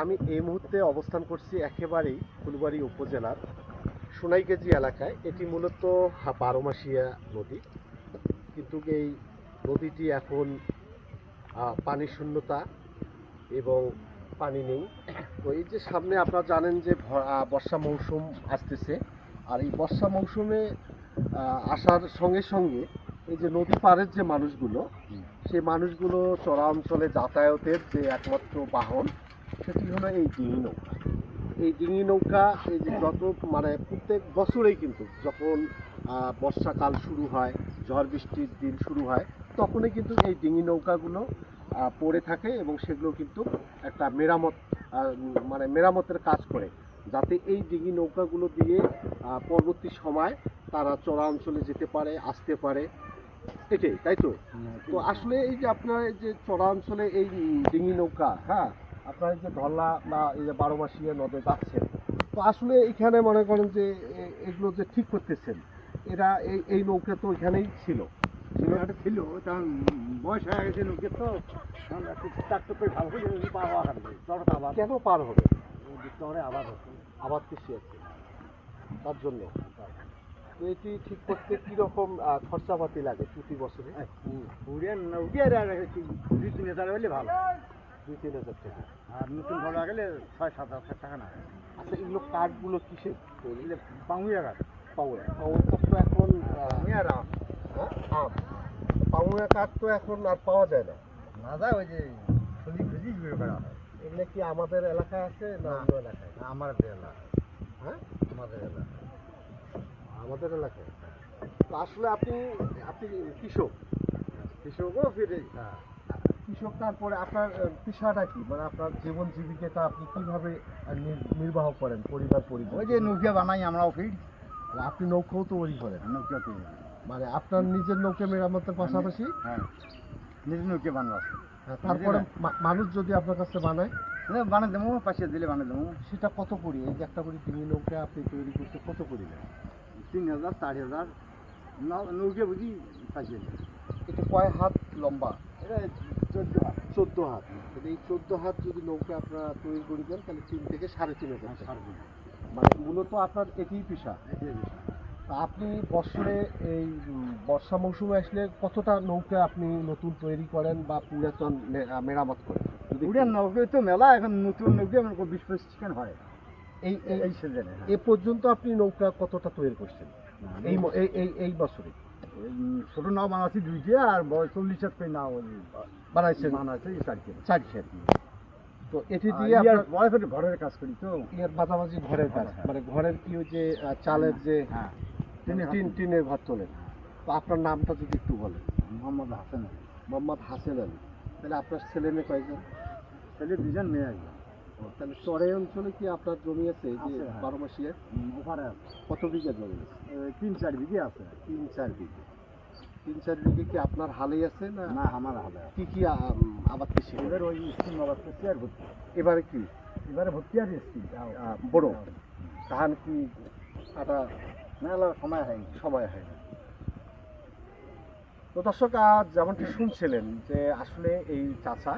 আমি এই মুহূর্তে অবস্থান করছি একেবারেই ফুলবাড়ী উপজেলার সোনাইগাজী এলাকায়। এটি মূলত বারোমাসিয়া নদী, কিন্তু এই নদীটি এখন পানি শূন্যতা এবং পানি নেই। তো এই যে সামনে আপনারা জানেন যে বর্ষা মৌসুম আসতেছে, আর এই বর্ষা মৌসুমে আসার সঙ্গে সঙ্গে এই যে নদী পাড়ের যে মানুষগুলো, সেই মানুষগুলো চরা অঞ্চলে যাতায়াতের যে একমাত্র বাহন সেটি হলো এই ডিঙি নৌকা। এই ডিঙি নৌকা এই যে যত প্রত্যেক বছরেই কিন্তু যখন বর্ষাকাল শুরু হয়, ঝড় বৃষ্টির দিন শুরু হয়, তখনই কিন্তু এই ডিঙি নৌকাগুলো পড়ে থাকে এবং সেগুলো কিন্তু একটা মেরামতের কাজ করে, যাতে এই ডিঙি নৌকাগুলো দিয়ে পরবর্তী সময় তারা চরা অঞ্চলে যেতে পারে, আসতে পারে। এটাই তাই তো। তো আসলে এই যে আপনার এই যে চরা অঞ্চলে এই ডিঙি নৌকা, হ্যাঁ, আপনার এই যে ধরলা বা এই যে বারোমাসিয়া নদে যাচ্ছেন, তো আসলে এখানে মনে করেন যে এগুলো যে ঠিক করতেছেন, এরা এই নৌকা তো এখানেই ছিল ছিল তখন বয়স হয়ে গেছে লোকের, তো ট্রাক্টর করে ভালো করে পার হওয়া হবে চড়টা আবার কেন পার হবে? চড়ে আবার হচ্ছে আবার কৃষি আছে তার জন্য। তো এটি ঠিক করতে কীরকম খরচাপাতি লাগে প্রতি বছরে? উঠিয়ে 2-3 হাজার হলে ভালো, 2-3 হাজার টাকা। আর নতুন ঘর গেলে 6-7 হাজার টাকা না। আচ্ছা, এগুলো কাঠগুলো কিসের তৈরি? পাঙ্গুয়া গাছ, পাউয়া কাঠ তো এখন পাউয়া কাঠ তো এখন আর পাওয়া যায় না। না যায়, ওই যে খুঁজি খুঁজি বের করা হয়। এগুলো কি আমাদের এলাকায় আছে না অন্য এলাকায়? আমার এলাকা, হ্যাঁ, আমাদের এলাকা, আমাদের এলাকায়। তো আসলে আপনি আপনি কৃষক, কৃষকও ফিরে। কৃষক, তারপরে আপনার পেশাটা কি, আপনার জীবন জীবিকাটা আপনি কিভাবে নির্বাহ করেন পরিবার পরিবার? ওই যে নৌকা বানাই আমরাও ফির। আপনি নৌকাও তৈরি করেন? নৌকা তৈরি, আপনার নিজের নৌকা মেরামতের পাশাপাশি? হ্যাঁ, নিজের নৌকা বানাবো। তারপরে মানুষ যদি আপনার কাছে বানায়? বানিয়ে দেবো, পাশে দিলে বানিয়ে দেবো। সেটা কত করি? এই যে একটা করে ডিঙি নৌকা আপনি তৈরি করতে কত করি নেন? 3,000-4,000 নৌকা বুঝি পাশে। এটা কয় হাত লম্বা? এটা 14 হাত। 14 হাত। এই 14 হাত যদি নৌকা আপনারা তৈরি করে দেন, তাহলে 3 থেকে 3,500 টাকা। মূলত আপনার এটিই পেশা। তা আপনি বছরে এই বর্ষা মৌসুমে আসলে কতটা নৌকা আপনি নতুন তৈরি করেন বা পুরাতন মেরামত করেন? পুরান নৌকা তো মেলা, এখন নতুন নৌকা 20-25 হয় এই সিজনে। এ পর্যন্ত আপনি নৌকা কতটা তৈরি করছেন এই বছরে? ছোট নাও বানাচ্ছি 2টা, আর 40 হাত নাও বানাইছেন? বানাচ্ছে 4 তো এটি দিয়ে ঘরের কাজ করি, তো এর মাঝামাঝি ঘরের কাজ, ঘরের কি ওই যে চালের যে টিনের ঘর তোলেন। তো আপনার নামটা যদি একটু বলেন? মোহাম্মদ হাসান। মোহাম্মদ হাসান আলী। তাহলে আপনার ছেলে মেয়ে কয়জন? ছেলে 2জন, মেয়ে 1জন। তাহলে চরে অঞ্চলে কি আপনার জমি আছে যে বারোমাসিয়া? ওখানে আছে। কত বিঘা জমি আছে? 3-4 বিঘে আছে। 3-4 বিঘে। 3-4 বিঘে কি আপনার হালেই আছে না? না, আমার হালে। কি কি আবাদ কৃষি? এবার ওই স্কিম আবাদ করছি আর ভর্তি। এবারে কি? এবারে ভর্তি আর স্কিম বড় ধান কি কাটা? মেলা সময় হয়নি। তো দর্শক, যেমনটি শুনছিলেন যে আসলে এই চাচা,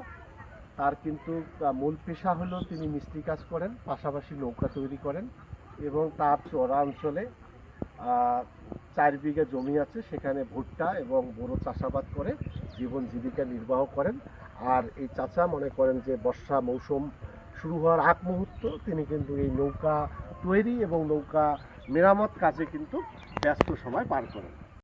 তার কিন্তু মূল পেশা হলো তিনি মিস্ত্রি কাজ করেন, পাশাপাশি নৌকা তৈরি করেন, এবং তার চরা অঞ্চলে 4 বিঘা জমি আছে, সেখানে ভুট্টা এবং বড় চাষাবাদ করে জীবন জীবিকা নির্বাহ করেন। আর এই চাচা মনে করেন যে বর্ষা মৌসুম শুরু হওয়ার আগ মুহূর্ত তিনি কিন্তু এই নৌকা তৈরি এবং নৌকা মেরামত কাজে কিন্তু ব্যস্ত সময় পার করেন।